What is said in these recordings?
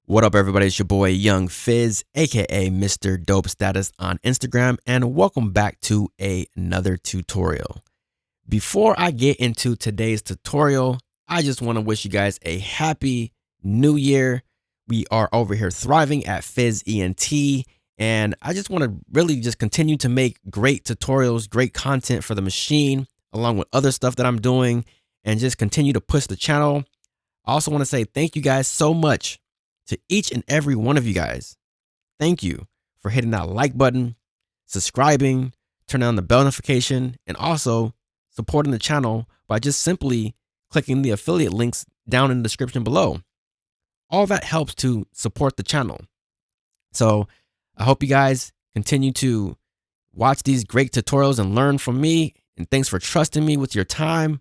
What up, everybody? It's your boy Young Fizz, aka mr.dopestatus on Instagram, and welcome back to another tutorial. Before I get into today's tutorial, I just want to wish you guys a happy new year. We are over here thriving at FizzENT, and I just want to really just continue to make great tutorials, great content for the machine, along with other stuff that I'm doing, and just continue to push the channel. I also want to say thank you guys so much to each and every one of you guys. Thank you for hitting that like button, subscribing, turning on the bell notification, and also supporting the channel by just simply clicking the affiliate links down in the description below. All that helps to support the channel. So I hope you guys continue to watch these great tutorials and learn from me. And thanks for trusting me with your time.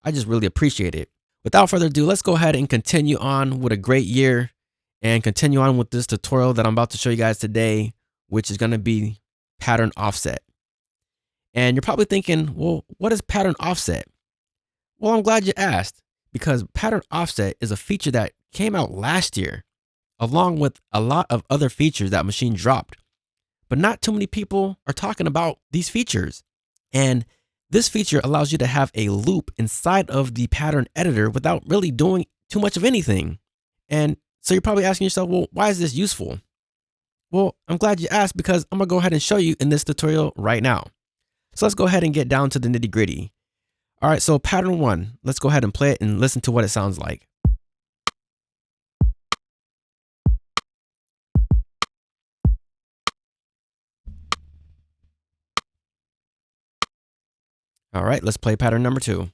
I just really appreciate it. Without further ado, let's go ahead and continue on with a great year and continue on with this tutorial that I'm about to show you guys today, which is going to be pattern offset. And you're probably thinking, well, what is pattern offset? Well, I'm glad you asked, because pattern offset is a feature that came out last year, along with a lot of other features that Maschine dropped. But not too many people are talking about these features. And this feature allows you to have a loop inside of the pattern editor without really doing too much of anything. And so you're probably asking yourself, well, why is this useful? Well, I'm glad you asked, because I'm gonna go ahead and show you in this tutorial right now. So let's go ahead and get down to the nitty gritty. All right, so pattern one, let's go ahead and play it and listen to what it sounds like. All right, let's play pattern number two.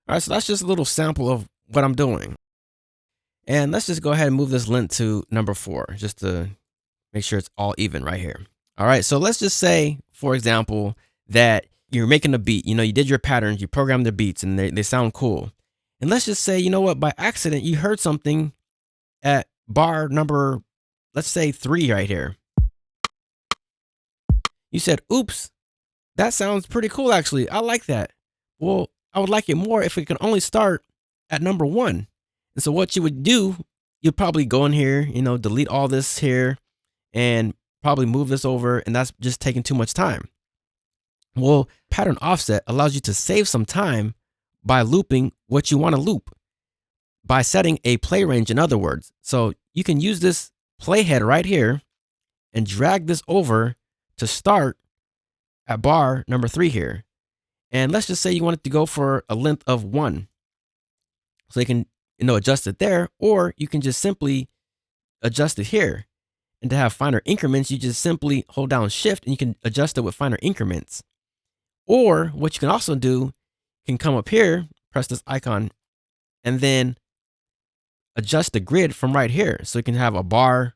All right, so that's just a little sample of what I'm doing. And let's just go ahead and move this lint to number 4, just to make sure it's all even right here. All right, so let's just say, for example, that you're making a beat. You know, you did your patterns, you programmed the beats, and they sound cool. And let's just say, you know what, by accident, you heard something at bar number, let's say 3 right here. You said, oops, that sounds pretty cool, actually. I like that. Well, I would like it more if it could only start at number 1. And so what you would do, you'd probably go in here, you know, delete all this here and probably move this over, and that's just taking too much time. Well, pattern offset allows you to save some time by looping what you want to loop, by setting a play range, in other words. So you can use this playhead right here and drag this over to start at bar number 3 here. And let's just say you want it to go for a length of 1. So you can, you know, adjust it there, or you can just simply adjust it here. And to have finer increments, you just simply hold down shift and you can adjust it with finer increments. Or what you can also do, you can come up here, press this icon, and then adjust the grid from right here. So you can have a bar,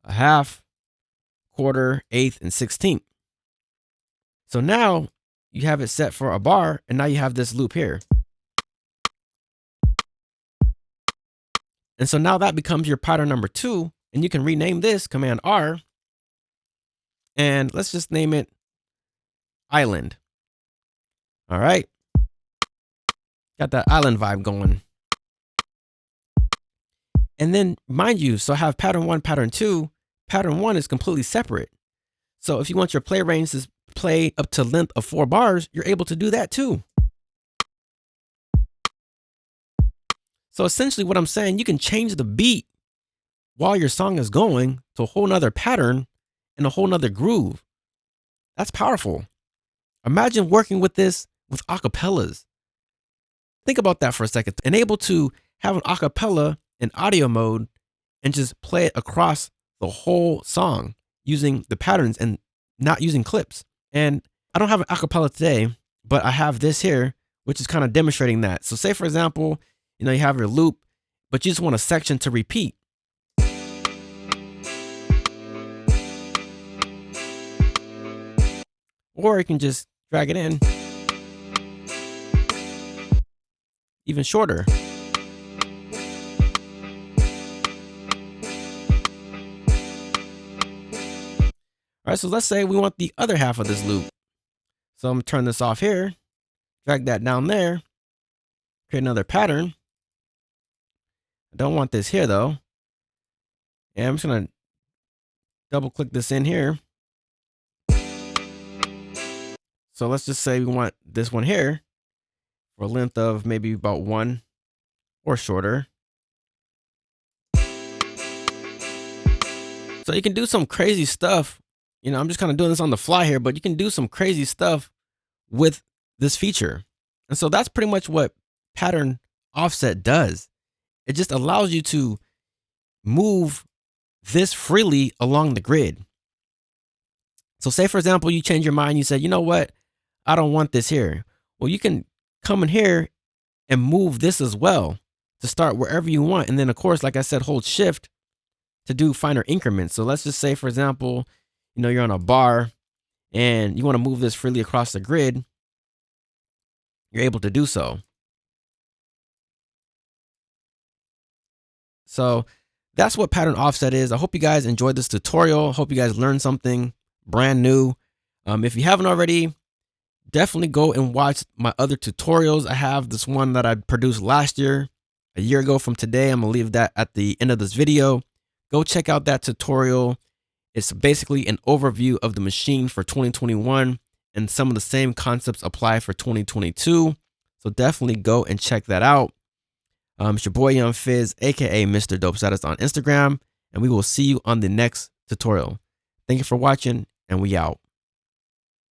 a half, quarter, eighth, and 16th. So now you have it set for a bar, and now you have this loop here. And so now that becomes your pattern number 2, and you can rename this Command R, and let's just name it Island. All right. Got that island vibe going. And then mind you, so I have pattern 1, pattern 2. Pattern 1 is completely separate. So if you want your play range to play up to length of 4 bars, you're able to do that too. So essentially what I'm saying, you can change the beat while your song is going to a whole nother pattern and a whole nother groove. That's powerful. Imagine working with this with acapellas. Think about that for a second. And able to have an acapella in audio mode and just play it across the whole song using the patterns and not using clips. And I don't have an acapella today, but I have this here, which is kind of demonstrating that. So say, for example, you know, you have your loop, but you just want a section to repeat. Or you can just drag it in even shorter. All right, so let's say we want the other half of this loop. So I'm gonna turn this off here, drag that down there, create another pattern. I don't want this here though. And I'm just gonna double click this in here. So let's just say we want this one here for a length of maybe about 1 or shorter. So you can do some crazy stuff. You know, I'm just kind of doing this on the fly here, but you can do some crazy stuff with this feature. And so that's pretty much what pattern offset does. It just allows you to move this freely along the grid. So say, for example, you change your mind, you say, you know what? I don't want this here. Well, you can come in here and move this as well to start wherever you want. And then, of course, like I said, hold shift to do finer increments. So let's just say, for example, you know, you're on a bar and you want to move this freely across the grid. You're able to do so. So that's what pattern offset is. I hope you guys enjoyed this tutorial. I hope you guys learned something brand new. If you haven't already, definitely go and watch my other tutorials. I have this one that I produced last year, a year ago from today. I'm gonna leave that at the end of this video. Go check out that tutorial. It's basically an overview of the machine for 2021, and some of the same concepts apply for 2022. So definitely go and check that out. It's your boy Young Fizz, aka Mr. Dopestatus on Instagram, and we will see you on the next tutorial. Thank you for watching, and we out.